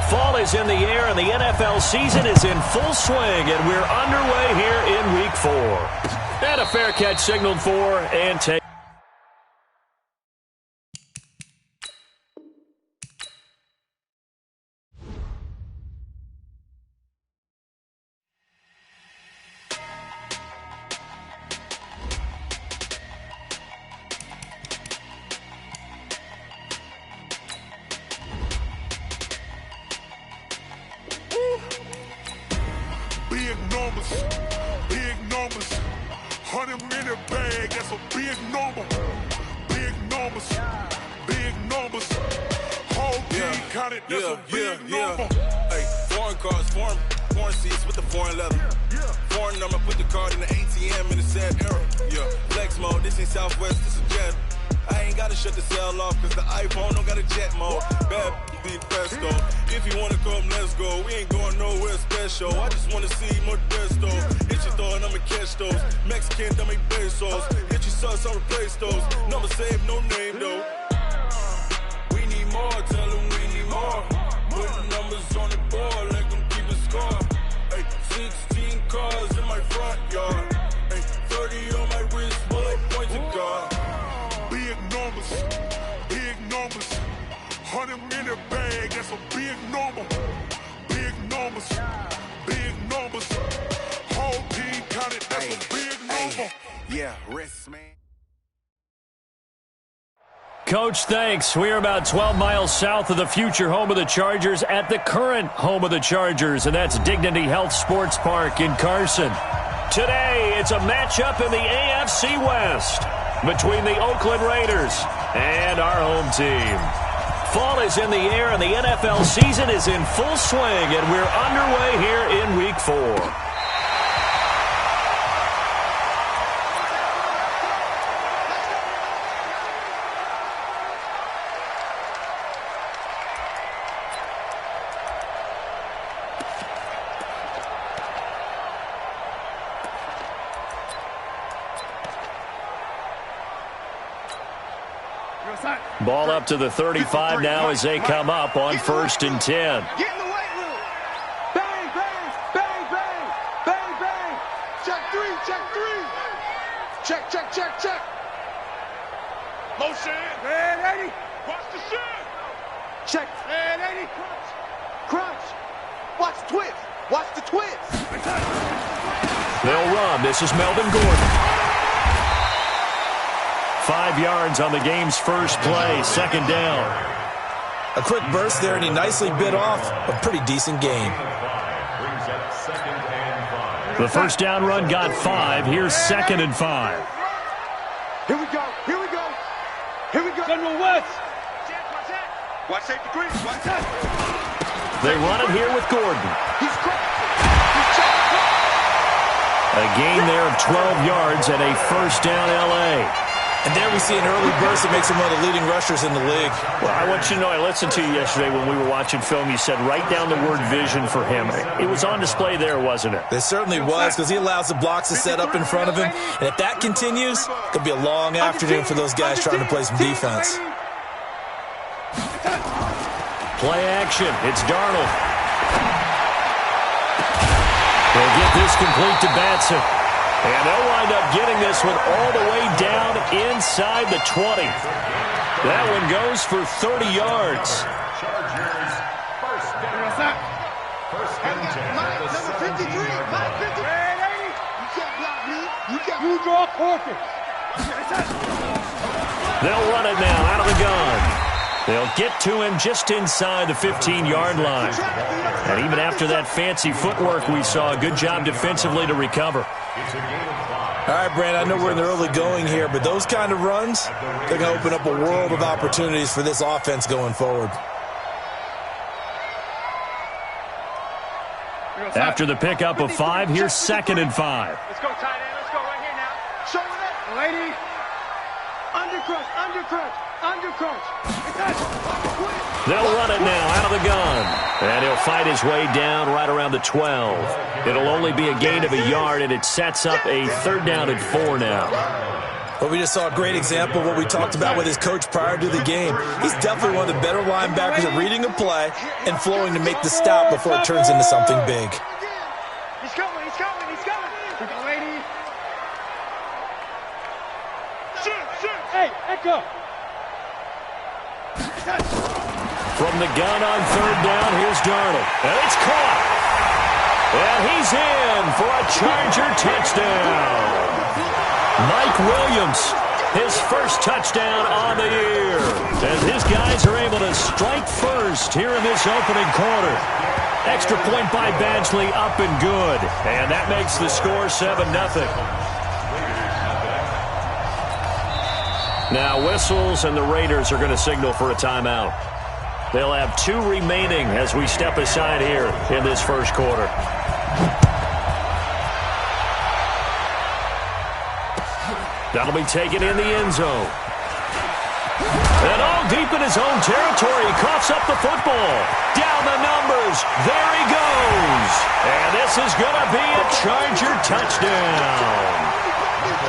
Fall is in the air, and the NFL season is in full swing, and we're underway here in Week 4. And a fair catch signaled for and take. Big numbers, 100-minute bag, that's a big number. Big numbers, whole team counted, that's a big number. Hey, foreign cars, foreign seats with the foreign leather. Foreign number, put the card in the ATM in the sad era. Yeah, flex mode, this ain't Southwest, this is Jet. I ain't gotta shut the cell off, cause the iPhone don't got a jet mode. Bad be pesto. If you wanna come, let's go. We ain't going nowhere special. I just wanna see more Modesto. Hit your throw and I'ma catch those. Mexican, dummy pesos. Hit your sauce, I'll replace those. Number save, no name though. We need more, tell them we need more. Put the numbers on the board, let them keep the score. Hey, 16 cars in my front yard. Hey, 30 on my wrist, bullet point to God. Big numbers, 100-minute bag, that's a big number. Big numbers, whole team counted, that's a big number. Yeah, wrist, man. Coach, thanks. We are about 12 miles south of the future home of the Chargers at the current home of the Chargers, and that's Dignity Health Sports Park in Carson. Today, it's a matchup in the AFC West between the Oakland Raiders and our home team. Fall is in the air, and the NFL season is in full swing, and we're underway here in Week 4. Ball up to the 35 now as they come up on 1st and 10. Get in the weight room. Bang, bang, bang, bang, bang, bang. Check three. Check. Motion. Red 80. Watch the shit. Check. Red 80. Crunch. Watch the twist. They'll run. This is Melvin Gordon. 5 yards on the game's first play, 2nd down. A quick burst there, and he nicely bit off a pretty decent gain. The first down run got 5. Here's 2nd and 5. Here we go. General West. Watch safety green. Watch that. They run it here with Gordon. He's cracked. A gain there of 12 yards and a first down L.A. And there we see an early burst that makes him one of the leading rushers in the league. Well, I want you to know, I listened to you yesterday when we were watching film. You said write down the word vision for him. It was on display there, wasn't it? It certainly was, because he allows the blocks to set up in front of him. And if that continues, it could be a long afternoon for those guys trying to play some defense. Play action. It's Darnold. They'll get this complete to Batson. And they'll wind up getting this one all the way down inside the 20. That one goes for 30 yards. Chargers, first down. First and 10. Number 53. Red 80. You can't block me. You draw corker. They'll run it now out of the gun. They'll get to him just inside the 15-yard line. And even after that fancy footwork we saw, a good job defensively to recover. All right, Brand, I know we're in the early going here, but those kind of runs, they're going to open up a world of opportunities for this offense going forward. After the pickup of 5, here's 2nd and 5. Let's go, tight end. Let's go right here now. Show it up. Lady. Undercrunch. They'll run it now out of the gun. And he'll fight his way down right around the 12. It'll only be a gain of a yard, and it sets up a 3rd down and 4 now. Well, we just saw a great example of what we talked about with his coach prior to the game. He's definitely one of the better linebackers at reading a play and flowing to make the stop before it turns into something big. He's coming, he's coming, he's coming. Here go, lady. Shoot. Hey, Echo. From the gun on third down, here's Darnold. And it's caught. And he's in for a Charger touchdown. Mike Williams, his first touchdown on the year. As his guys are able to strike first here in this opening quarter. Extra point by Badgley, up and good. And that makes the score 7-0. Now whistles, and the Raiders are going to signal for a timeout. They'll have 2 remaining as we step aside here in this first quarter. That'll be taken in the end zone. And all deep in his own territory, he coughs up the football. Down the numbers. There he goes. And this is going to be a Charger touchdown.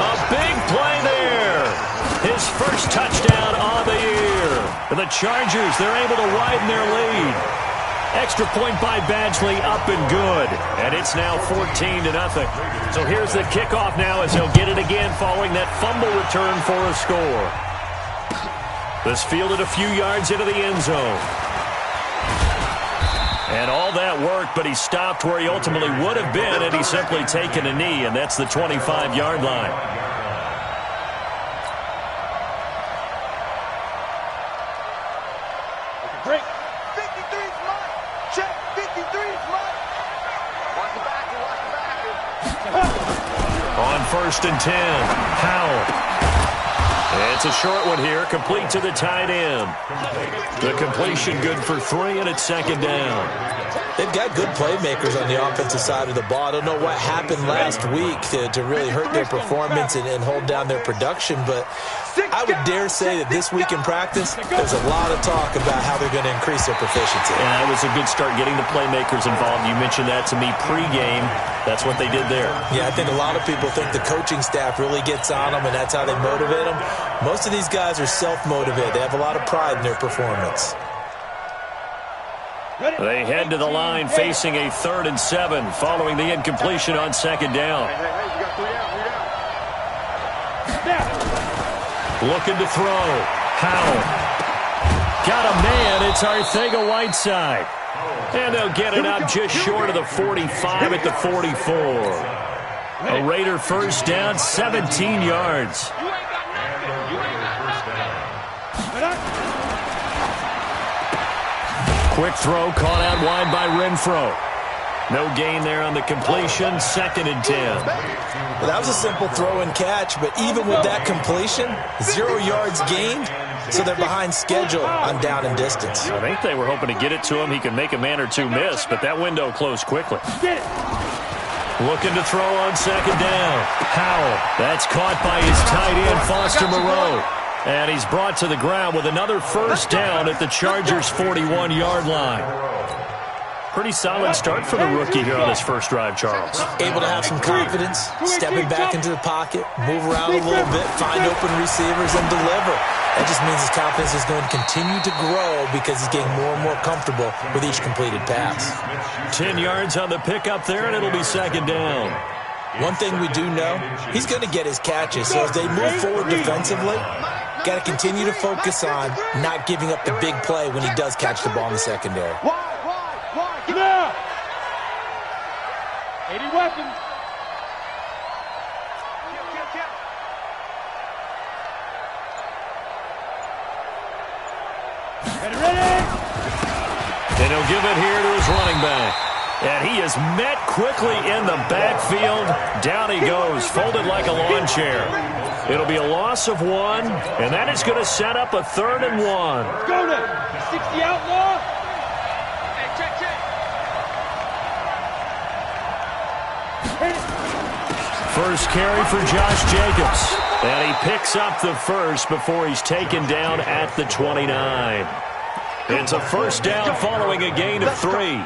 A big play there. His first touchdown on the year. And the Chargers, they're able to widen their lead. Extra point by Badgley, up and good. And it's now 14-0. So here's the kickoff now as he'll get it again following that fumble return for a score. This fielded a few yards into the end zone. And all that worked, but he stopped where he ultimately would have been had he simply taken a knee, and that's the 25-yard line. Break. 53's mine. Check. 53's mine. Watch the backer. On 1st and 10, Howell. It's a short one here, complete to the tight end. The completion good for 3, and it's 2nd down. They've got good playmakers on the offensive side of the ball. I don't know what happened last week to really hurt their performance and hold down their production, but I would dare say that this week in practice, there's a lot of talk about how they're going to increase their proficiency. Yeah, it was a good start getting the playmakers involved. You mentioned that to me pregame. That's what they did there. Yeah, I think a lot of people think the coaching staff really gets on them, and that's how they motivate them. Most of these guys are self-motivated. They have a lot of pride in their performance. They head to the line facing a 3rd and 7 following the incompletion on 2nd down. Looking to throw. Howell. Got a man. It's Arcega-Whiteside. And they'll get it up just short of the 45 at the 44. A Raider first down, 17 yards. Quick throw caught out wide by Renfro. No gain there on the completion, 2nd and 10. Well, that was a simple throw and catch, but even with that completion, 0 yards gained, so they're behind schedule on down and distance. I think they were hoping to get it to him. He could make a man or two miss, but that window closed quickly. Looking to throw on 2nd down. Howell. That's caught by his tight end, Foster Moreau. And he's brought to the ground with another first down at the Chargers' 41-yard line. Pretty solid start for the rookie here on his first drive, Charles. Able to have some confidence, stepping back into the pocket, move around a little bit, find open receivers, and deliver. That just means his confidence is going to continue to grow because he's getting more and more comfortable with each completed pass. 10 yards on the pickup there, and it'll be 2nd down. One thing we do know, he's going to get his catches. So as they move forward defensively, got to continue to focus on not giving up the big play when he does catch the ball in the secondary. Get out! 80 weapons. Ready? And he'll give it here to his running back. And he is met quickly in the backfield. Down he goes, folded like a lawn chair. It'll be a loss of 1, and that is going to set up a 3rd and 1. Go now. 60 outlaw. Hey, check. First carry for Josh Jacobs. And he picks up the first before he's taken down at the 29. It's a first down following a gain of 3.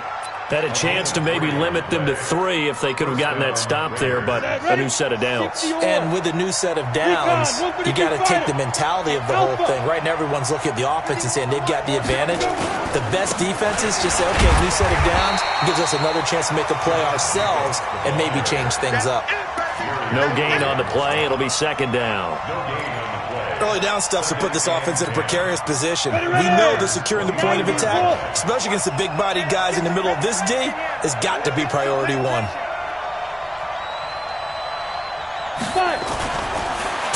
Had a chance to maybe limit them to 3 if they could have gotten that stop there, but a new set of downs. And with a new set of downs, you got to take the mentality of the whole thing. Right now, everyone's looking at the offense and saying they've got the advantage. The best defenses just say, okay, new set of downs gives us another chance to make a play ourselves and maybe change things up. No gain on the play. It'll be second down. Early down stuff's to put this offense in a precarious position. We know that securing the point of attack, especially against the big-bodied guys in the middle of this D, has got to be priority 1.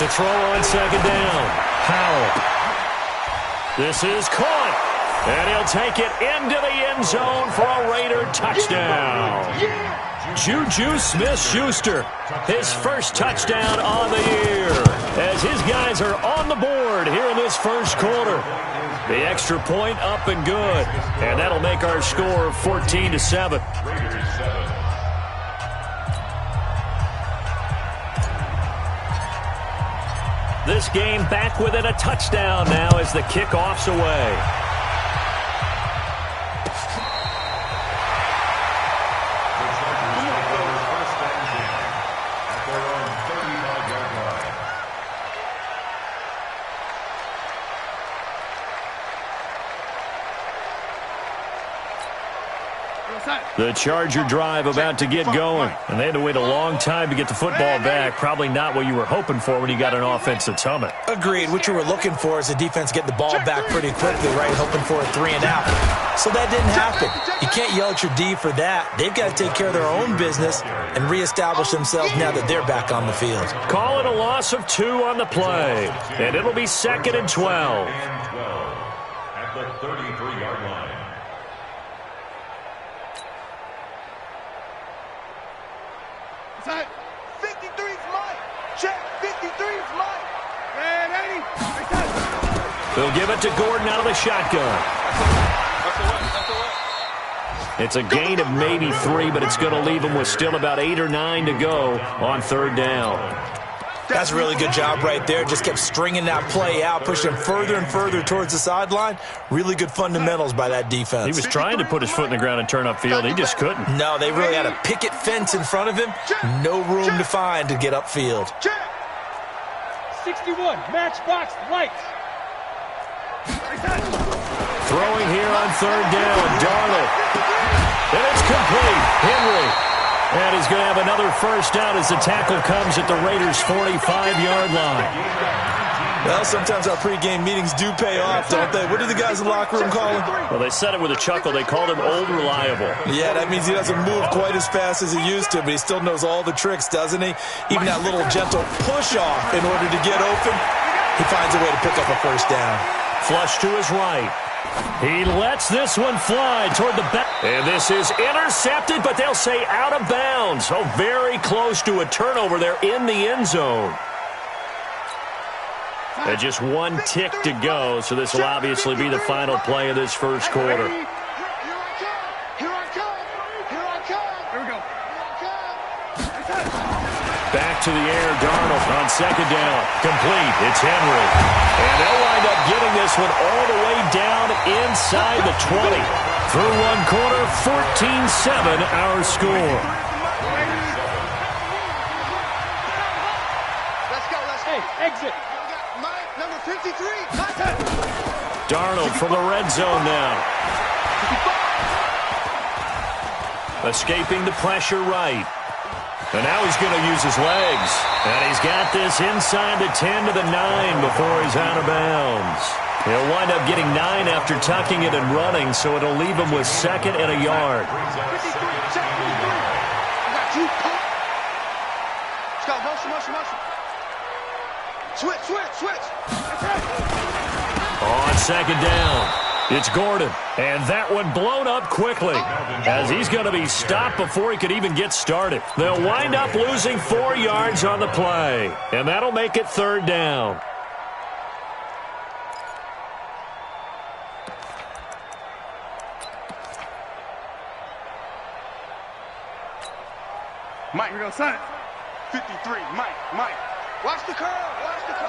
To throw on second down. Howell. This is caught. And he'll take it into the end zone for a Raider touchdown. Juju Smith-Schuster, his first touchdown on the year, as his guys are on the board here in this first quarter. The extra point up and good, and that'll make our score 14-7. This game back within a touchdown now as the kickoff's away. The Charger drive about to get going, and they had to wait a long time to get the football back. Probably not what you were hoping for when you got an offense that's humming. Agreed. What you were looking for is the defense getting the ball back pretty quickly, right? Hoping for a 3 and out. So that didn't happen. You can't yell at your D for that. They've got to take care of their own business and reestablish themselves now that they're back on the field. Call it a loss of 2 on the play, and it'll be 2nd and 12. At the 33-yard line. Side. 53's Mike. Check. 53's Mike. And 80. They'll give it to Gordon out of the shotgun. It's a gain of maybe 3, but it's going to leave them with still about 8 or 9 to go on 3rd down. That's a really good job right there. Just kept stringing that play out, pushing him further and further towards the sideline. Really good fundamentals by that defense. He was trying to put his foot in the ground and turn upfield. He just couldn't. No, they really had a picket fence in front of him. No room to find to get upfield. 61, matchbox lights. Throwing here on 3rd down, Darnold. And it's complete. Henry. And he's going to have another first down as the tackle comes at the Raiders' 45-yard line. Well, sometimes our pregame meetings do pay off, don't they? What do the guys in the locker room call him? Well, they said it with a chuckle. They called him Old Reliable. Yeah, that means he doesn't move quite as fast as he used to, but he still knows all the tricks, doesn't he? Even that little gentle push-off in order to get open, he finds a way to pick up a first down. Flush to his right. He lets this one fly toward the back. And this is intercepted, but they'll say out of bounds. So very close to a turnover there in the end zone. And just 1 tick to go, so this will obviously be the final play of this first quarter. Here I come. Here we go. Back to the air, Darnold on 2nd down. Complete. It's Henry. And they'll wind up getting this one all the way down inside the 20. Through 1 quarter, 14-7 our score. Let's go. Hey, exit. Mike, number 53. Darnold from the red zone now. Escaping the pressure right. And now he's going to use his legs. And he's got this inside the 10 to the 9 before he's out of bounds. He'll wind up getting 9 after tucking it and running, so it'll leave him with 2nd and a yard. Switch. On 2nd down, it's Gordon. And that one blown up quickly as he's going to be stopped before he could even get started. They'll wind up losing 4 yards on the play, and that'll make it 3rd down. Mike, we're going to sign it. 53, Mike. Watch the curl.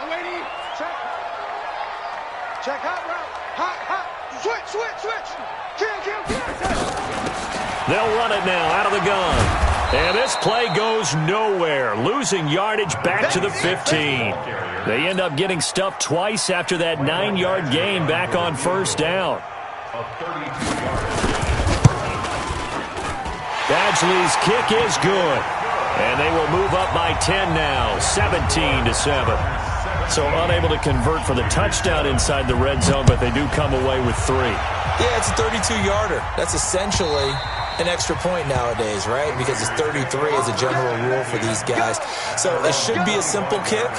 Waiting. Check hot route. Hot. Switch. Kill. They'll run it now out of the gun. And this play goes nowhere, losing yardage back to the 15. They end up getting stuffed twice after that 9-yard gain back on first down. Badgley's kick is good. And they will move up by 10 now, 17-7. So unable to convert for the touchdown inside the red zone, but they do come away with 3. Yeah, it's a 32-yarder. That's essentially an extra point nowadays, right? Because it's 33 as a general rule for these guys. So it should be a simple kick.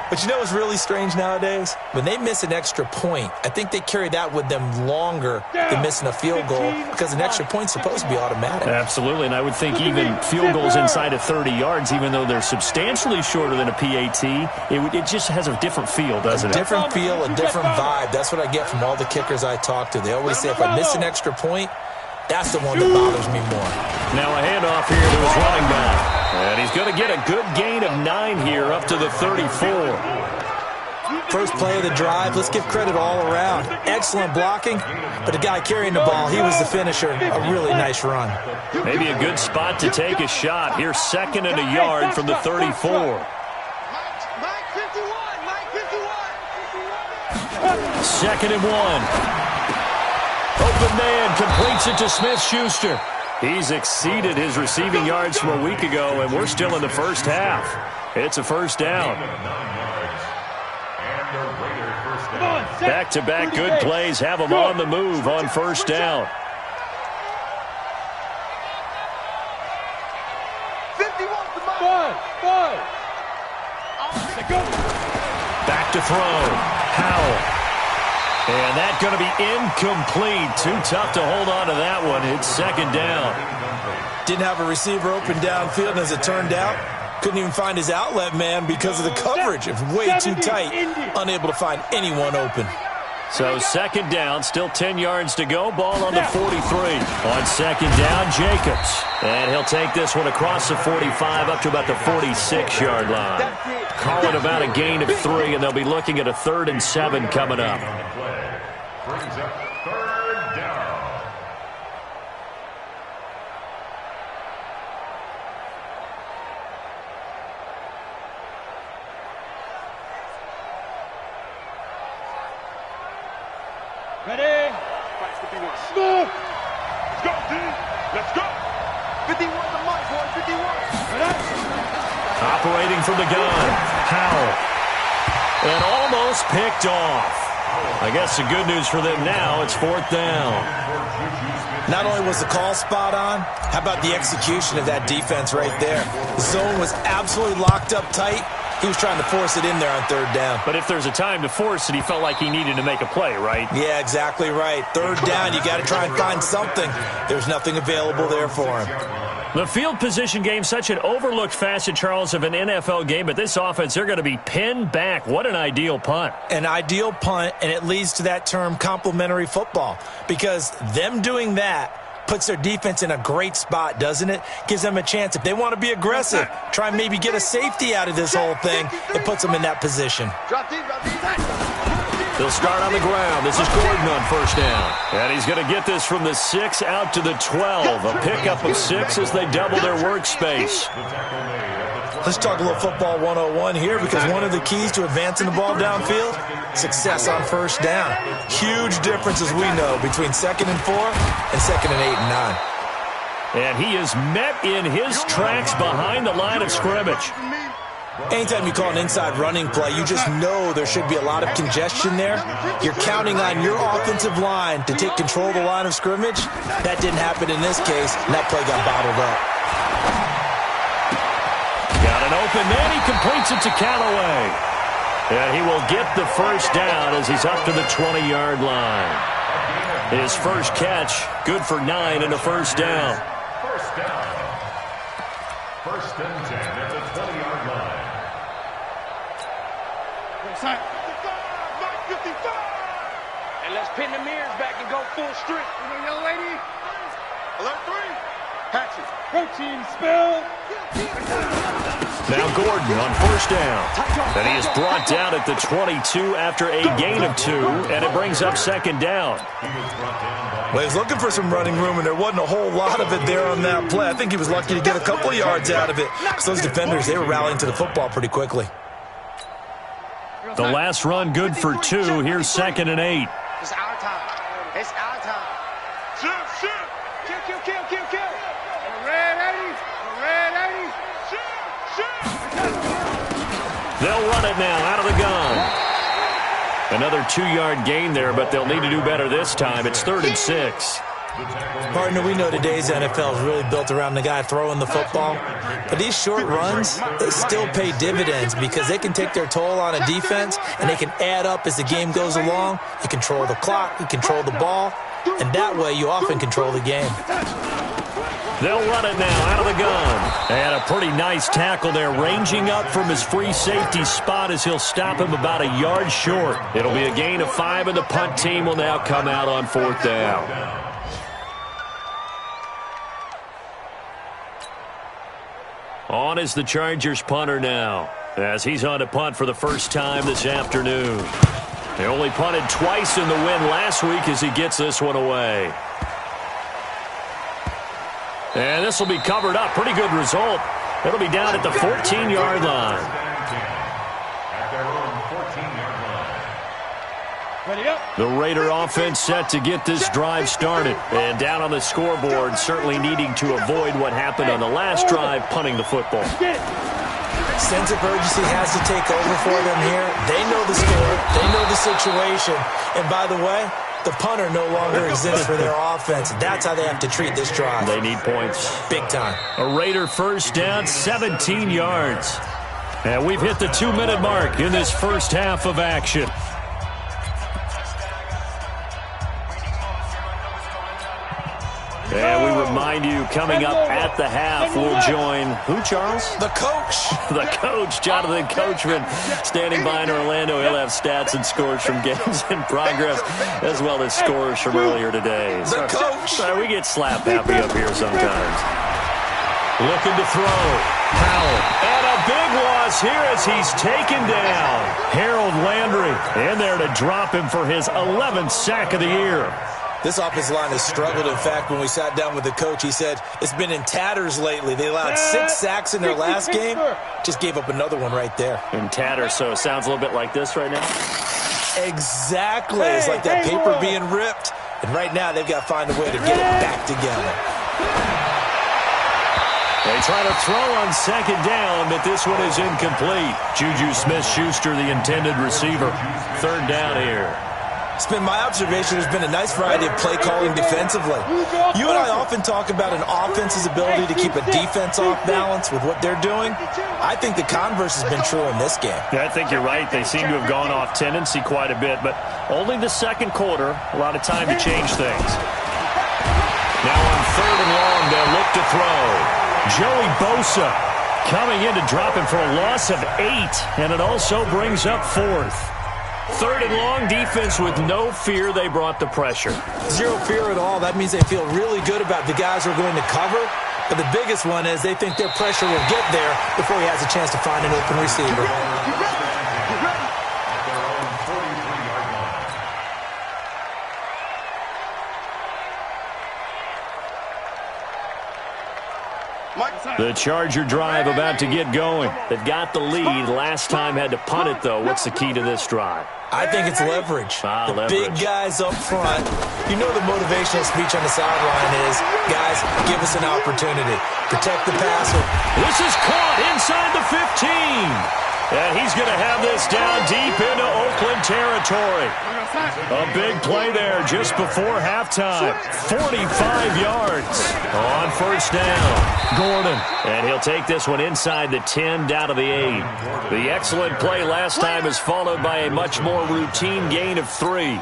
But you know what's really strange nowadays? When they miss an extra point, I think they carry that with them longer than missing a field goal because an extra point's supposed to be automatic. Absolutely, and I would think even field goals inside of 30 yards, even though they're substantially shorter than a PAT, it just has a different feel, doesn't it? A different feel, a different vibe. That's what I get from all the kickers I talk to. They always say if I miss an extra point, that's the one that bothers me more. Now a handoff here to his running back. And he's going to get a good gain of 9 here up to the 34. First play of the drive, let's give credit all around. Excellent blocking, but the guy carrying the ball, he was the finisher. A really nice run. Maybe a good spot to take a shot. Here's 2nd and a yard from the 34. Mike 51, Mike 51. 2nd and 1. Open man completes it to Smith-Schuster. He's exceeded his receiving yards from a week ago, and we're still in the first half. It's a first down. Back-to-back good plays have them on the move on first down. 51. Back to throw. Howell. And that's going to be incomplete. Too tough to hold on to that one. It's 2nd down. Didn't have a receiver open downfield, and as it turned out, couldn't even find his outlet man because of the coverage. It was way too tight, unable to find anyone open. So 2nd down, still 10 yards to go. Ball on the 43. On 2nd down, Jacobs. And he'll take this one across the 45 up to about the 46-yard line. Calling about a gain of 3, and they'll be looking at a 3rd and 7 coming up. Brings up 3rd down. Ready? 51. Smooth. Let's go, D. Let's go. 51 to Mike, boy. 51. Ready? Operating from the gun. Howell. And almost picked off. I guess the good news for them now, it's 4th down. Not only was the call spot on, how about the execution of that defense right there? The zone was absolutely locked up tight. He was trying to force it in there on 3rd down. But if there's a time to force it, he felt like he needed to make a play, right? Yeah, exactly right. 3rd down, you got to try and find something. There's nothing available there for him. The field position game, such an overlooked facet, Charles, of an NFL game, but this offense, they're going to be pinned back. What an ideal punt. An ideal punt, and it leads to that term complementary football, because them doing that puts their defense in a great spot, doesn't it? Gives them a chance. If they want to be aggressive, try and maybe get a safety out of this whole thing, it puts them in that position. They'll start on the ground. This is Gordon on first down. And he's going to get this from the 6 out to the 12. A pickup of 6 as they double their workspace. Let's talk a little football 101 here, because one of the keys to advancing the ball downfield, success on first down. Huge difference, as we know, between 2nd and 4 and 2nd and 8 and 9. And he is met in his tracks behind the line of scrimmage. Anytime you call an inside running play, you just know there should be a lot of congestion there. You're counting on your offensive line to take control of the line of scrimmage. That didn't happen in this case, and that play got bottled up. Got an open man. He completes it to Callaway. And he will get the first down as he's up to the 20-yard line. His first catch, good for 9 and a first down. First down. 1st and 10 at the 20-yard line. Mike 55. And let's pin the mirrors back and go full street. Young lady. Alert 3. Patches. Protein spill. Now Gordon on first down. And he is brought down at the 22 after a gain of 2, and it brings up second down. Well, he was looking for some running room, and there wasn't a whole lot of it there on that play. I think he was lucky to get a couple of yards out of it, because those defenders, they were rallying to the football pretty quickly. The last run good for 2. Here's 2nd and 8. It's our time. It's our time. Shoot. Kill. Red 80. Shoot. They'll run it now out of the gun. Another 2-yard gain there, but they'll need to do better this time. It's 3rd and 6. Partner, we know today's NFL is really built around the guy throwing the football. But these short runs, they still pay dividends because they can take their toll on a defense, and they can add up as the game goes along. You control the clock, you control the ball, and that way you often control the game. They'll run it now out of the gun. And a pretty nice tackle there, ranging up from his free safety spot as he'll stop him about a yard short. It'll be a gain of 5, and the punt team will now come out on 4th down. On is the Chargers punter now, as he's on to punt for the first time this afternoon. They only punted twice in the win last week as he gets this one away. And this will be covered up. Pretty good result. It'll be down at the 14-yard line. The Raider offense set to get this drive started. And down on the scoreboard, certainly needing to avoid what happened on the last drive, punting the football. Sense of urgency has to take over for them here. They know the score. They know the situation. And by the way, the punter no longer exists for their offense. That's how they have to treat this drive. They need points. Big time. A Raider first down, 17 yards. And we've hit the 2-minute mark in this first half of action. And we remind you, coming up at the half, we'll join who, Charles? The coach. The coach, Jonathan Coachman, standing by in Orlando. He'll have stats and scores from games in progress, as well as scores from earlier today. The coach. We get slap happy up here sometimes. Looking to throw. Powell. And a big loss here as he's taken down. Harold Landry in there to drop him for his 11th sack of the year. This offensive line has struggled. In fact, when we sat down with the coach, he said it's been in tatters lately. They allowed 6 sacks in their last game. Just gave up another one right there. In tatters, so it sounds a little bit like this right now? Exactly. It's like that paper being ripped. And right now, they've got to find a way to get it back together. They try to throw on second down, but this one is incomplete. Juju Smith-Schuster, the intended receiver. 3rd down here. It's been my observation there's been a nice variety of play calling defensively. You and I often talk about an offense's ability to keep a defense off balance with what they're doing. I think the converse has been true in this game. Yeah, I think you're right. They seem to have gone off tendency quite a bit, but only the second quarter, a lot of time to change things. Now on 3rd and long, they'll look to throw. Joey Bosa coming in to drop him for a loss of 8, and it also brings up 4th. 3rd and long, defense with no fear. They brought the pressure. Zero fear at all. That means they feel really good about the guys who are going to cover. But the biggest one is they think their pressure will get there before he has a chance to find an open receiver. The Charger drive about to get going. They've got the lead. Last time had to punt it, though. What's the key to this drive? I think it's leverage. The leverage. Big guys up front. You know the motivational speech on the sideline is, guys, give us an opportunity. Protect the passer. This is caught inside the 15. And he's going to have this down deep into Oakland territory. A big play there just before halftime. 45 yards on first down. Gordon. And he'll take this one inside the 10, down to the 8. The excellent play last time is followed by a much more routine gain of 3.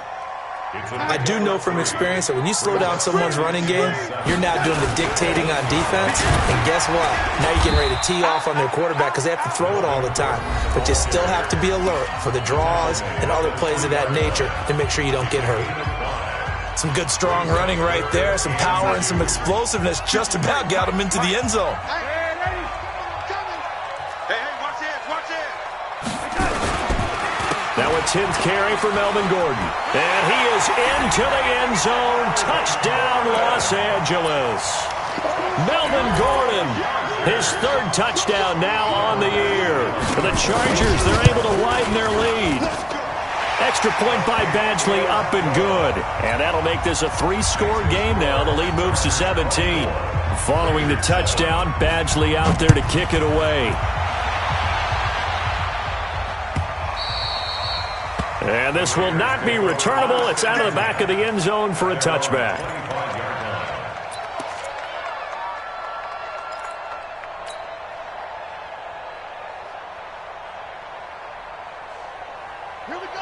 I do know from experience that when you slow down someone's running game, you're now doing the dictating on defense. And guess what? Now you're getting ready to tee off on their quarterback because they have to throw it all the time. But you still have to be alert for the draws and other plays of that nature to make sure you don't get hurt. Some good, strong running right there. Some power and some explosiveness just about got him into the end zone. Now a 10th carry for Melvin Gordon. And he is into the end zone. Touchdown, Los Angeles. Melvin Gordon, his third touchdown now on the year. For the Chargers, they're able to widen their lead. Extra point by Badgley, up and good. And that'll make this a 3-score game now. The lead moves to 17. Following the touchdown, Badgley out there to kick it away. And this will not be returnable. It's out of the back of the end zone for a touchback.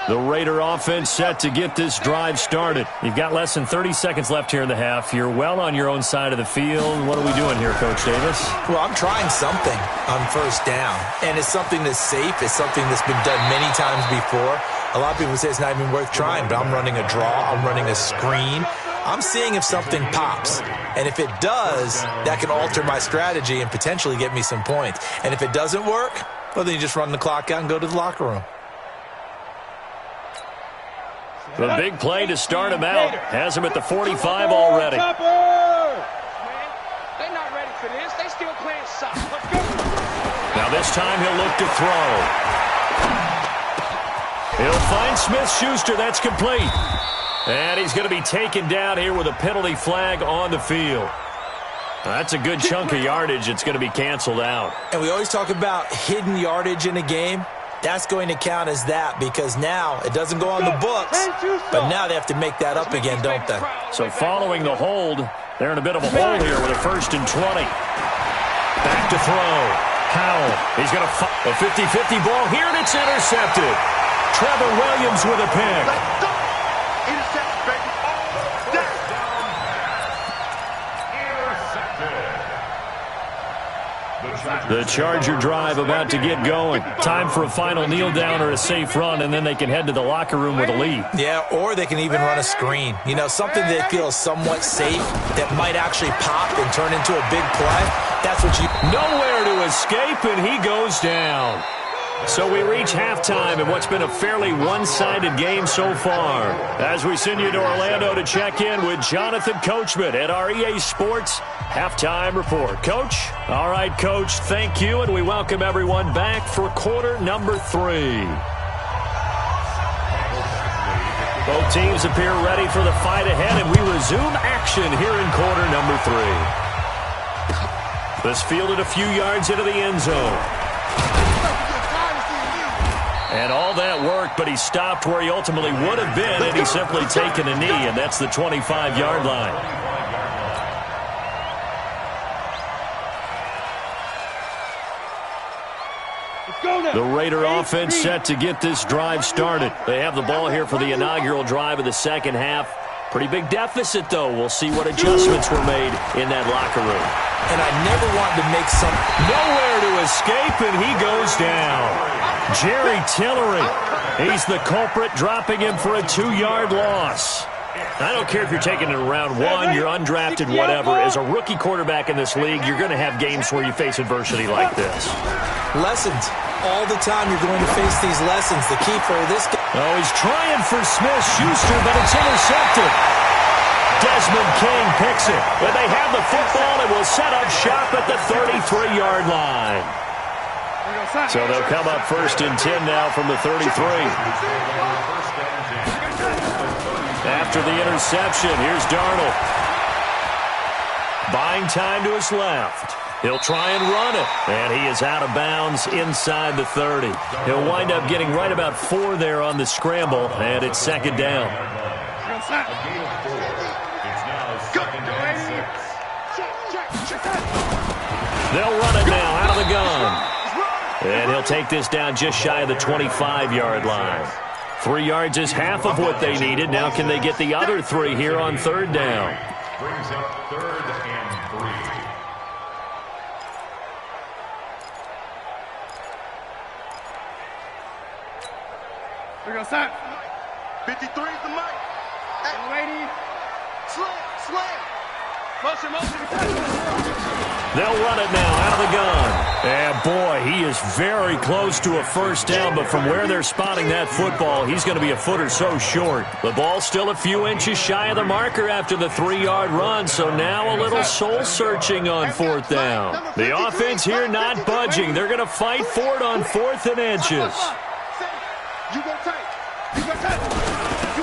The Raider offense set to get this drive started. You've got less than 30 seconds left here in the half. You're well on your own side of the field. What are we doing here, Coach Davis? Well, I'm trying something on first down, and it's something that's safe. It's something that's been done many times before. A lot of people say it's not even worth trying, but I'm running a draw. I'm running a screen. I'm seeing if something pops. And if it does, that can alter my strategy and potentially get me some points. And if it doesn't work, well, then you just run the clock out and go to the locker room. The big play to start him out. Has him at the 45 already. They're not ready for this. They still playing soft. Let's go. Now this time he'll look to throw. He'll find Smith-Schuster. That's complete. And he's going to be taken down here with a penalty flag on the field. That's a good chunk of yardage. It's going to be canceled out. And we always talk about hidden yardage in a game. That's going to count as that because now it doesn't go on the books, but now they have to make that up again, don't they? So following the hold, they're in a bit of a hole here with a 1st and 20. Back to throw. Howell. He's going to a 50-50 ball here, and it's intercepted. Trevor Williams with a pick. The Charger drive about to get going. Time for a final kneel down or a safe run, and then they can head to the locker room with a lead. Yeah, or they can even run a screen. You know, something that feels somewhat safe that might actually pop and turn into a big play. That's what you... Nowhere to escape, and he goes down. So we reach halftime in what's been a fairly one-sided game so far. As we send you to Orlando to check in with Jonathan Coachman at our EA Sports Halftime Report. Coach? All right, Coach, thank you, and we welcome everyone back for quarter number 3. Both teams appear ready for the fight ahead, and we resume action here in quarter number 3. This fielded a few yards into the end zone. And all that worked, but he stopped where he ultimately would have been, and he's simply taken a knee, and that's the 25-yard line. The Raider offense set to get this drive started. They have the ball here for the inaugural drive of the second half. Pretty big deficit, though. We'll see what adjustments were made in that locker room. And I never wanted to make some... Nowhere to escape, and he goes down. Jerry Tillery, he's the culprit, dropping him for a 2-yard loss. I don't care if you're taking it in round 1, you're undrafted, whatever. As a rookie quarterback in this league, you're going to have games where you face adversity like this. Lessons. All the time you're going to face these lessons. The key for this game... Oh, he's trying for Smith-Schuster, but it's intercepted. Desmond King picks it. But they have the football and will set up shop at the 33-yard line. So they'll come up 1st and 10 now from the 33. After the interception, here's Darnold. Buying time to his left. He'll try and run it, and he is out of bounds inside the 30. He'll wind up getting right about 4 there on the scramble, and it's 2nd down. They'll run it now out of the gun. And he'll take this down just shy of the 25-yard line. 3 yards is half of what they needed. Now can they get the other 3 here on 3rd down? Brings up 3rd and 3. We're going to start. 53 is the mic. Lady, They'll run it now out of the gun. And, boy, he is very close to a first down, but from where they're spotting that football, he's going to be a foot or so short. The ball's still a few inches shy of the marker after the 3-yard run, so now a little soul-searching on fourth down. The offense here not budging. They're going to fight for it on 4th and inches.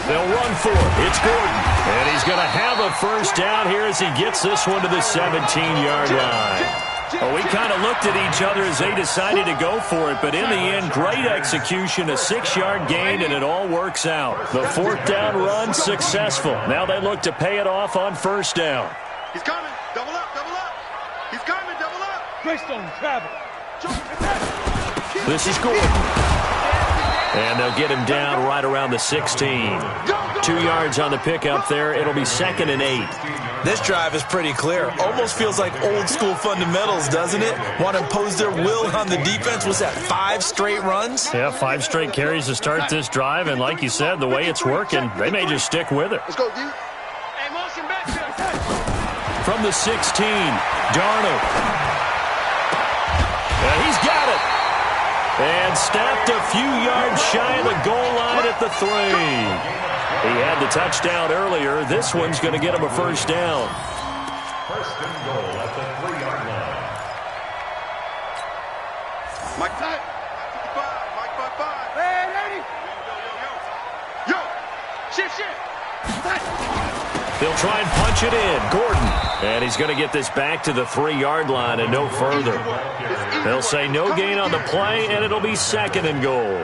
They'll run for it. It's Gordon. And he's going to have a first down here as he gets this one to the 17-yard line. Well, we kind of looked at each other as they decided to go for it, but in the end, great execution, a 6-yard gain, and it all works out. The 4th down run successful. Now they look to pay it off on first down. He's coming. Double up, double up. He's coming, double up. Greystone, travel. This is Gordon. And they'll get him down right around the 16. 2 yards on the pickup there. It'll be 2nd and 8. This drive is pretty clear. Almost feels like old-school fundamentals, doesn't it? Want to impose their will on the defense. Was that 5 straight runs? Yeah, 5 straight carries to start this drive. And like you said, the way it's working, they may just stick with it. Let's go, D. Hey, motion back. From the 16, Darnold. And he's got it. And stopped a few yards shy of the goal line at the 3. He had the touchdown earlier. This one's going to get him a first down. First and goal at the 3-yard line. Mike tight. 55. Mike 55. Hey, lady. Yo. Shift. Tight. They'll try and punch it in. Gordon. And he's going to get this back to the 3-yard line and no further. They'll say no gain on the play, and it'll be 2nd and goal.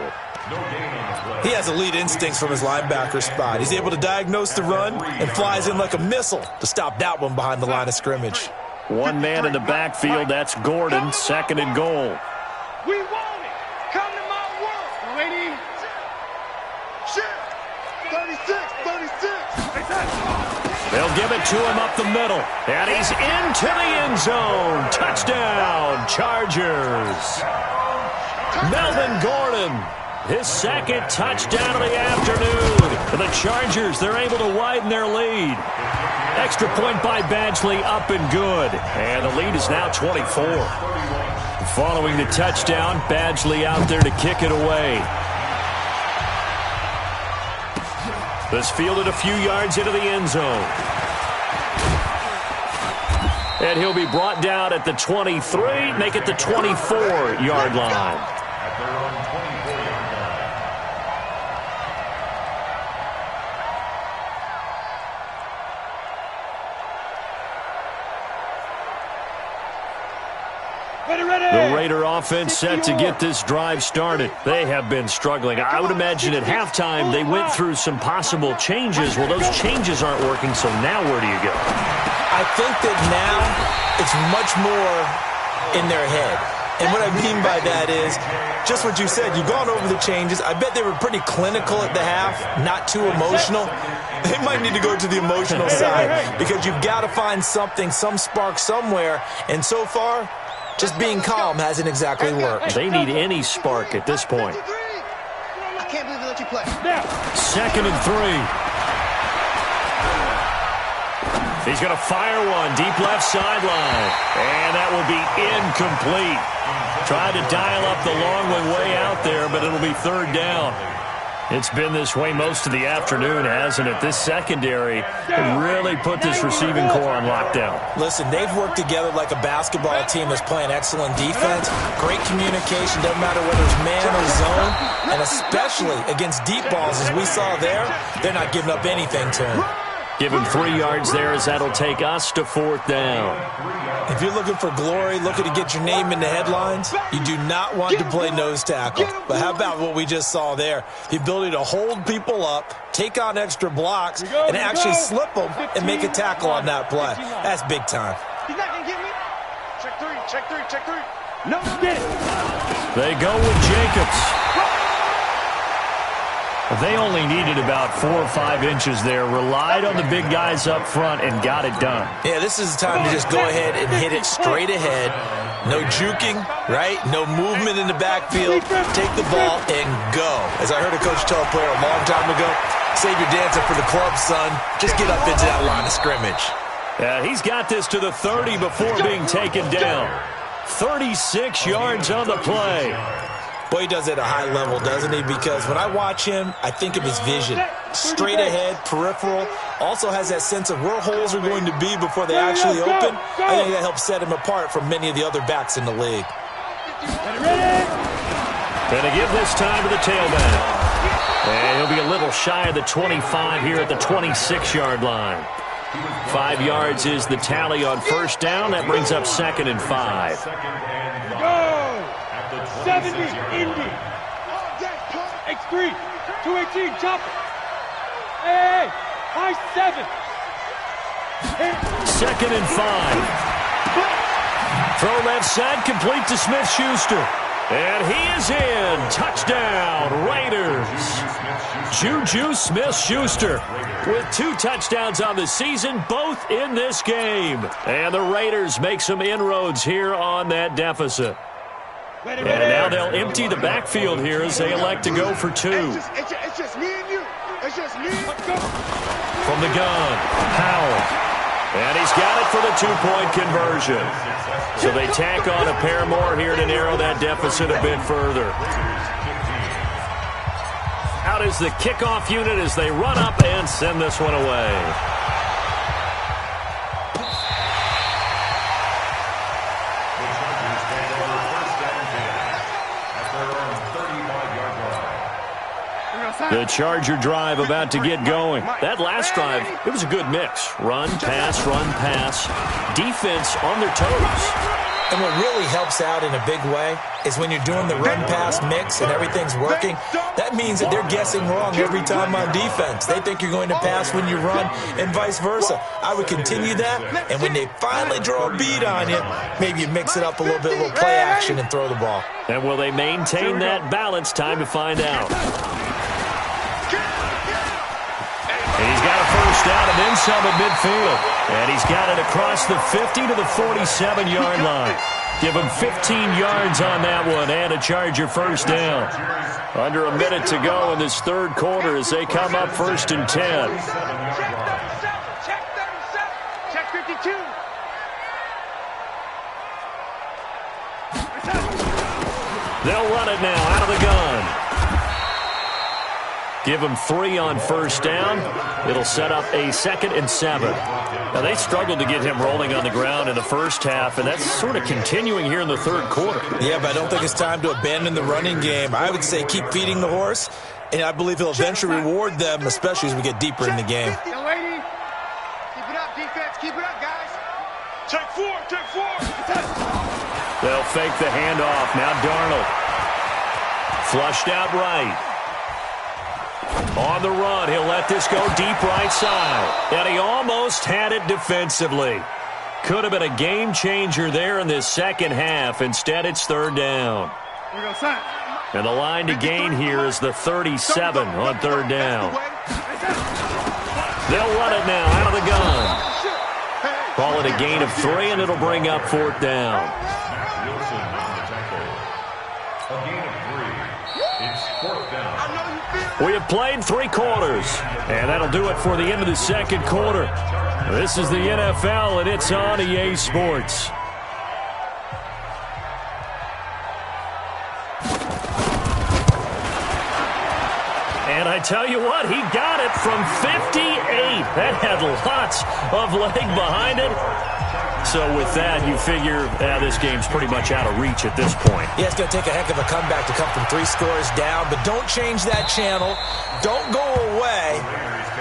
He has elite instincts from his linebacker spot. He's able to diagnose the run and flies in like a missile to stop that one behind the line of scrimmage. One man in the backfield. That's Gordon. 2nd and goal. We want it. Come to my world. Ready? Shit. 36. They'll give it to him up the middle. And he's into the end zone. Touchdown, Chargers. Melvin Gordon, his 2nd touchdown of the afternoon. For the Chargers, they're able to widen their lead. Extra point by Badgley, up and good. And the lead is now 24. Following the touchdown, Badgley out there to kick it away. This fielded a few yards into the end zone. And he'll be brought down at the 23, make it the 24-yard line. The Raider offense set to get this drive started. They have been struggling. I would imagine at halftime they went through some possible changes. Well, those changes aren't working, so now where do you go? I think that now it's much more in their head. And what I mean by that is just what you said. You've gone over the changes. I bet they were pretty clinical at the half, not too emotional. They might need to go to the emotional side because you've got to find something, some spark somewhere. And so far, just being calm hasn't exactly worked. They need any spark at this point. I can't believe they let you play. 2nd and 3. He's going to fire one deep left sideline. And that will be incomplete. Tried to dial up the long one way out there, but it'll be 3rd down. It's been this way most of the afternoon, hasn't it? This secondary really put this receiving core on lockdown. Listen, they've worked together like a basketball team that's playing excellent defense. Great communication, doesn't matter whether it's man or zone. And especially against deep balls, as we saw there, they're not giving up anything to him. Give him 3 yards there as that'll take us to 4th down. If you're looking for glory, looking to get your name in the headlines, you do not want to play nose tackle. But how about what we just saw there? The ability to hold people up, take on extra blocks, and actually slip them and make a tackle on that play. That's big time. He's not going to get me. Check three. No, get it. They go with Jacobs. They only needed about 4 or 5 inches there, relied on the big guys up front, and got it done. Yeah, this is the time to just go ahead and hit it straight ahead. No juking, right? No movement in the backfield. Take the ball and go. As I heard a coach tell a player a long time ago, save your dancing for the club, son. Just get up into that line of scrimmage. He's got this to the 30 before being taken down. 36 yards on the play. Boy, he does it at a high level, doesn't he? Because when I watch him, I think of his vision. Straight ahead, peripheral. Also has that sense of where holes are going to be before they actually open. I think that helps set him apart from many of the other backs in the league. Going to give this time to the tailback. And he'll be a little shy of the 25 here at the 26-yard line. 5 yards is the tally on first down. That brings up 2nd and 5. Go! 70, Indy. X3, 218, chopper. Hey, high 7. 2nd and 5. Throw left side, complete to Smith-Schuster. And he is in. Touchdown, Raiders. Juju Smith-Schuster with 2 touchdowns on the season, both in this game. And the Raiders make some inroads here on that deficit. And now they'll empty the backfield here as they elect to go for 2. It's just me and you. It's just me. From the gun, Howell. And he's got it for the 2-point conversion. So they tack on a pair more here to narrow that deficit a bit further. Out is the kickoff unit as they run up and send this one away. The Charger drive about to get going. That last drive, it was a good mix. Run, pass, defense on their toes. And what really helps out in a big way is when you're doing the run-pass mix and everything's working, that means that they're guessing wrong every time on defense. They think you're going to pass when you run and vice versa. I would continue that, and when they finally draw a beat on you, maybe you mix it up a little bit, a little play action, and throw the ball. And will they maintain that balance? Time to find out. And he's got a first down and then some at midfield. And he's got it across the 50 to the 47-yard line. Give him 15 yards on that one and a Charger first down. Under a minute to go in this third quarter as they come up 1st and 10. Check 52. They'll run it now out of the gun. Give them 3 on first down. It'll set up a 2nd and 7. Now, they struggled to get him rolling on the ground in the first half, and that's sort of continuing here in the third quarter. Yeah, but I don't think it's time to abandon the running game. I would say keep feeding the horse, and I believe he'll eventually reward them, especially as we get deeper in the game. Young lady, keep it up, defense. Keep it up, guys. Take 4, take 4. They'll fake the handoff. Now Darnold. Flushed out right. On the run, he'll let this go deep right side. And he almost had it defensively. Could have been a game changer there in this second half. Instead, it's 3rd down. And the line to gain here is the 37 on 3rd down. They'll run it now out of the gun. Call it a gain of 3, and it'll bring up 4th down. We have played 3 quarters, and that'll do it for the end of the second quarter. This is the NFL, and it's on EA Sports. And I tell you what, he got it from 58. That had lots of leg behind it. So with that, you figure this game's pretty much out of reach at this point. Yeah, it's going to take a heck of a comeback to come from 3 scores down, but don't change that channel. Don't go away.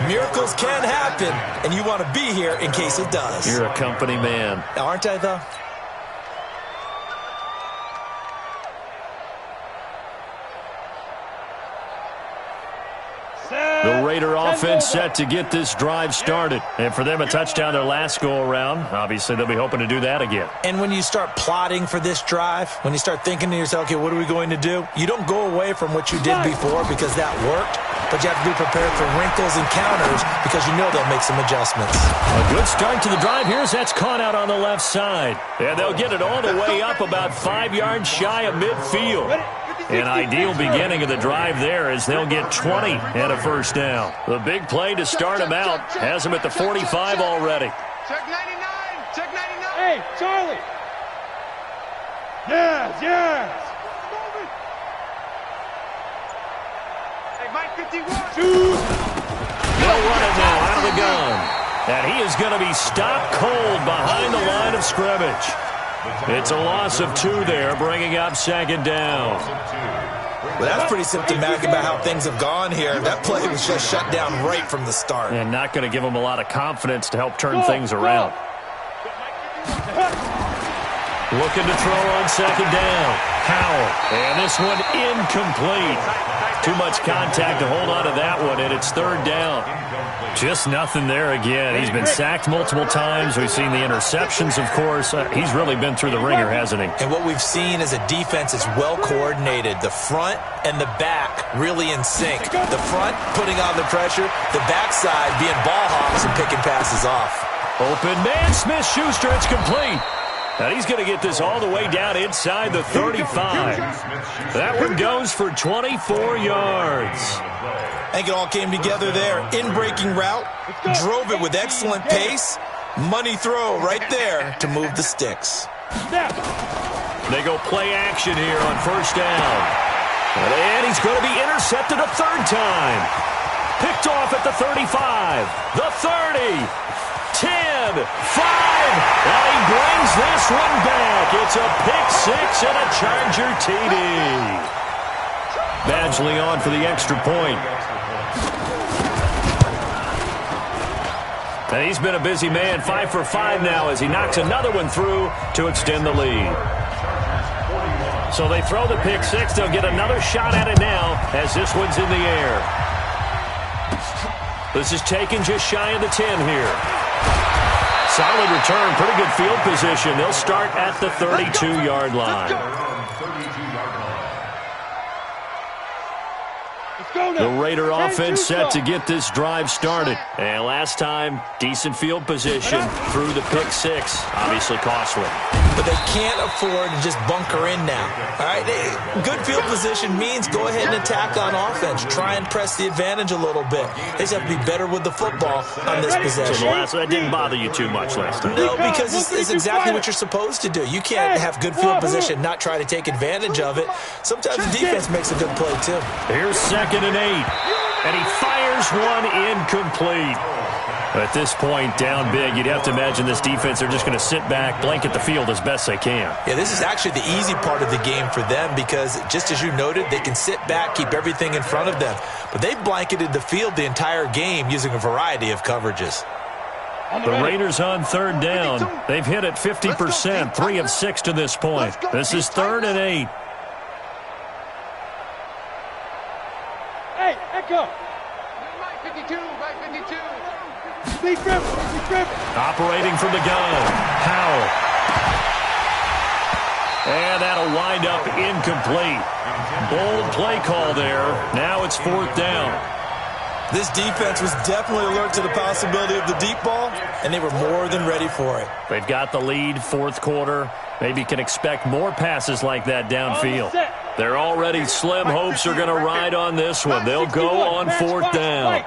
Miracles can happen, and you want to be here in case it does. You're a company man. Aren't I, though? The Raider offense set to get this drive started. And for them, a touchdown their last go-around. Obviously, they'll be hoping to do that again. And when you start plotting for this drive, when you start thinking to yourself, okay, what are we going to do? You don't go away from what you did before because that worked. but you have to be prepared for wrinkles and counters because you know they'll make some adjustments. A good start to the drive here as that's caught out on the left side. And they'll get it all the way up about 5 yards shy of midfield. An ideal beginning of the drive there as they'll get 20 and a first down. The big play to start him out has him at the 45 already. Check 99! Check 99! Hey, Charlie! Yes, yes! Hey, Mike 51! They'll run it now out of the gun. And he is going to be stopped cold behind the line of scrimmage. It's a loss of 2 there, bringing up second down. Well, that's pretty symptomatic about how things have gone here. That play was just shut down right from the start. And not going to give him a lot of confidence to help turn things around. Looking to throw on second down. Howell. And this one incomplete. Too much contact to hold on to that one, and it's third down. Just nothing there again. He's been sacked multiple times. We've seen the interceptions, of course. He's really been through the ringer, hasn't he? And what we've seen is a defense that's well coordinated. The front and the back really in sync. The front putting on the pressure, the backside being ball hawks and picking passes off. Open man, Smith-Schuster, it's complete. And he's going to get this all the way down inside the 35. That one goes for 24 yards. I think it all came together there. In-breaking route, drove it with excellent pace. Money throw right there to move the sticks. They go play action here on first down. And he's going to be intercepted a third time. Picked off at the 35, the 30, 10, 5. And he brings this one back. It's a pick six and a Charger TD. Badgley on for the extra point. And he's been a busy man, 5 for 5 now as he knocks another one through to extend the lead. So they throw the pick six. They'll get another shot at it now as this one's in the air. This is taken just shy of the 10 here. Solid return, pretty good field position. They'll start at the 32-yard line. The Raider offense set to get this drive started. And last time, decent field position through the pick six. Obviously costly. But they can't afford to just bunker in now. All right, good field position means go ahead and attack on offense. Try and press the advantage a little bit. They just have to be better with the football on this possession. So that didn't bother you too much last time? No, because it's exactly what you're supposed to do. You can't have good field position, not try to take advantage of it. Sometimes the defense makes a good play, too. Here's 2nd and 8. And he fires one incomplete. At this point, down big, you'd have to imagine this defense, they're just going to sit back, blanket the field as best they can. Yeah, this is actually the easy part of the game for them because, just as you noted, they can sit back, keep everything in front of them. But they've blanketed the field the entire game using a variety of coverages. The Raiders on third down. They've hit it 50%, 3 of 6 to this point. This is 3rd and 8. Hey, Echo! 52, by 52. Operating from the gun, Howell. And that'll wind up incomplete. Bold play call there. Now it's 4th down. This defense was definitely alert to the possibility of the deep ball, and they were more than ready for it. They've got the lead, 4th quarter. Maybe can expect more passes like that downfield. Their already slim hopes are going to ride on this one. They'll go on 4th down.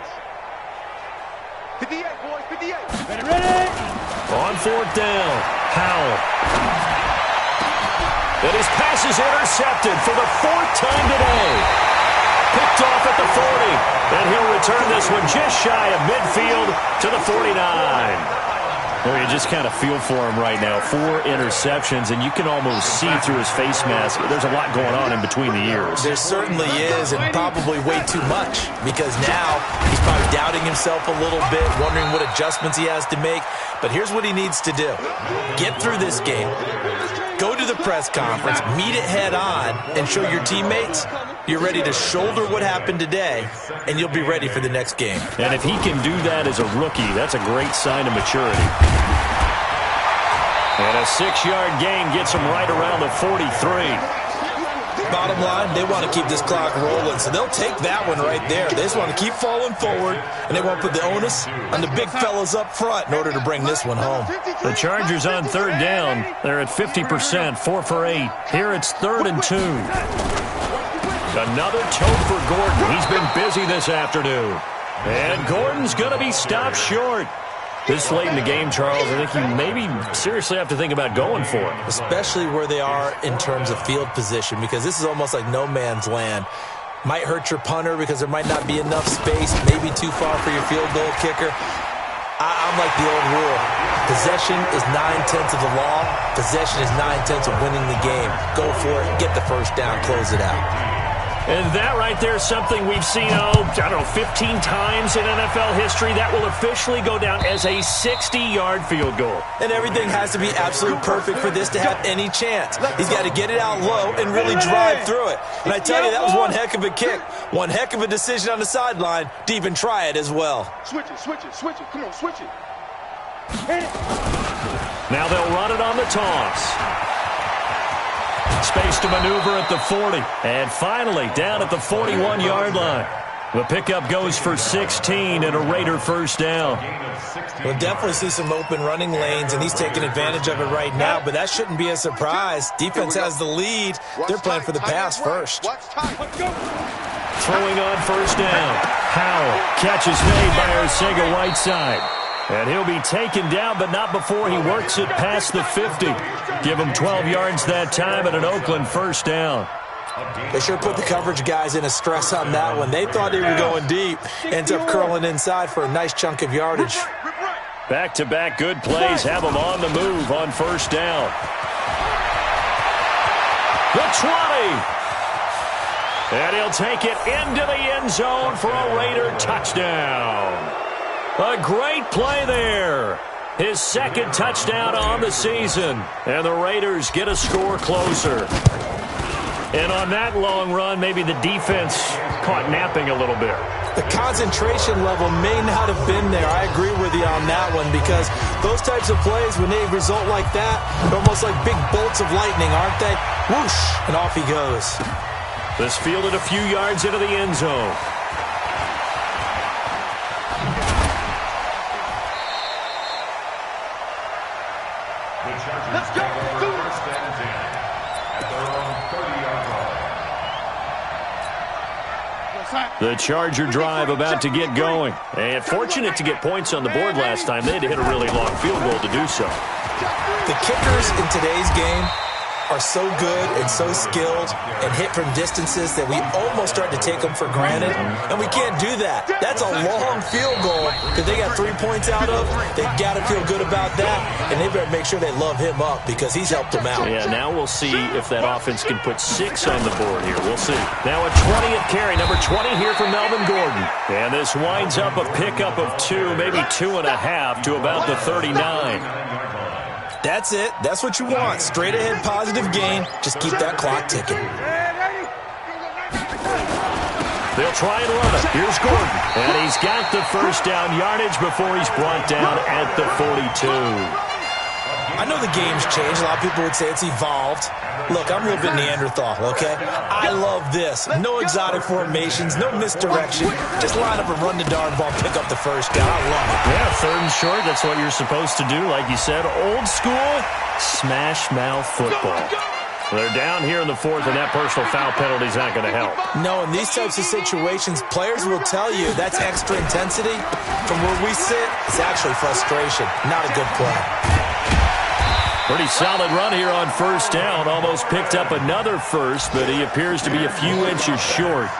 58, boys, 58. On 4th down, Howell. And his pass is intercepted for the 4th time today. Picked off at the 40. And he'll return this one just shy of midfield to the 49. Well, you just kind of feel for him right now. 4 interceptions, and you can almost see through his face mask. There's a lot going on in between the ears. There certainly is, and probably way too much, because now he's probably doubting himself a little bit, wondering what adjustments he has to make. But here's what he needs to do. Get through this game. Go to the press conference, meet it head on, and show your teammates you're ready to shoulder what happened today, and you'll be ready for the next game. And if he can do that as a rookie, that's a great sign of maturity. And a 6-yard gain gets him right around the 43. Bottom line, they want to keep this clock rolling, so they'll take that one right there. They just want to keep falling forward, and they won't put the onus on the big fellas up front in order to bring this one home. The Chargers on third down. They're at 50%, 4 for 8. Here it's 3rd and 2. Another toe for Gordon. He's been busy this afternoon. And Gordon's going to be stopped short. This late in the game, Charles, I think you maybe seriously have to think about going for it. Especially where they are in terms of field position, because this is almost like no man's land. Might hurt your punter because there might not be enough space, maybe too far for your field goal kicker. I'm like the old rule. Possession is 9/10 of the law. Possession is 9/10 of winning the game. Go for it, get the first down, close it out. And that right there is something we've seen, 15 times in NFL history. That will officially go down as a 60-yard field goal. And everything has to be absolutely perfect for this to have any chance. He's got to get it out low and really drive through it. And I tell you, that was one heck of a kick. One heck of a decision on the sideline to even try it as well. Switch it. Come on, switch it. Hit it. Now they'll run it on the toss. Space to maneuver at the 40. And finally, down at the 41-yard line. The pickup goes for 16 and a Raider first down. We'll definitely see some open running lanes, and he's taking advantage of it right now, but that shouldn't be a surprise. Defense has the lead. They're playing for the pass first. Throwing on first down. Howell. Catch is made by Arcega-Whiteside. And he'll be taken down, but not before he works it past the 50. Give him 12 yards that time at an Oakland first down. They sure put the coverage guys in a stress on that one. They thought they were going deep. Ends up curling inside for a nice chunk of yardage. Back-to-back good plays have them on the move on first down. The 20. And he'll take it into the end zone for a Raider touchdown. A great play there. His second touchdown on the season. And the Raiders get a score closer. And on that long run, maybe the defense caught napping a little bit. The concentration level may not have been there. I agree with you on that one, because those types of plays, when they result like that, they're almost like big bolts of lightning, aren't they? Whoosh, and off he goes. This fielded a few yards into the end zone. Let's go. The Charger drive about to get going. And fortunate to get points on the board last time. They had to hit a really long field goal to do so. The kickers in today's game are so good and so skilled and hit from distances that we almost start to take them for granted, and we can't do that. That's a long field goal that they got 3 points out of. They got to feel good about that, and they better make sure they love him up because he's helped them out. Yeah, now we'll see if that offense can put 6 on the board here. We'll see. Now a 20th carry, number 20 here for Melvin Gordon. And this winds up a pickup of 2, maybe 2.5 to about the 39. That's it. That's what you want. Straight ahead positive gain. Just keep that clock ticking. They'll try and run it. Here's Gordon. And he's got the first down yardage before he's brought down at the 42. I know the game's changed. A lot of people would say it's evolved. Look, I'm a little bit Neanderthal, okay? I love this. No exotic formations, no misdirection. Just line up and run the darn ball, pick up the first down. I love it. Yeah, 3rd and short. That's what you're supposed to do. Like you said, old school, smash mouth football. They're down here in the 4th, and that personal foul penalty is not going to help. No, in these types of situations, players will tell you that's extra intensity. From where we sit, it's actually frustration. Not a good play. Pretty solid run here on first down. Almost picked up another first, but he appears to be a few inches short.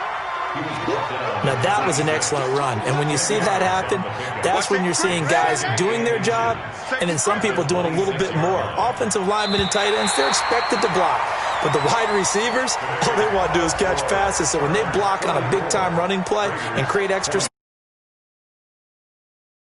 Now, that was an excellent run. And when you see that happen, that's when you're seeing guys doing their job and then some people doing a little bit more. Offensive linemen and tight ends, they're expected to block. But the wide receivers, all they want to do is catch passes. So when they block on a big-time running play and create extra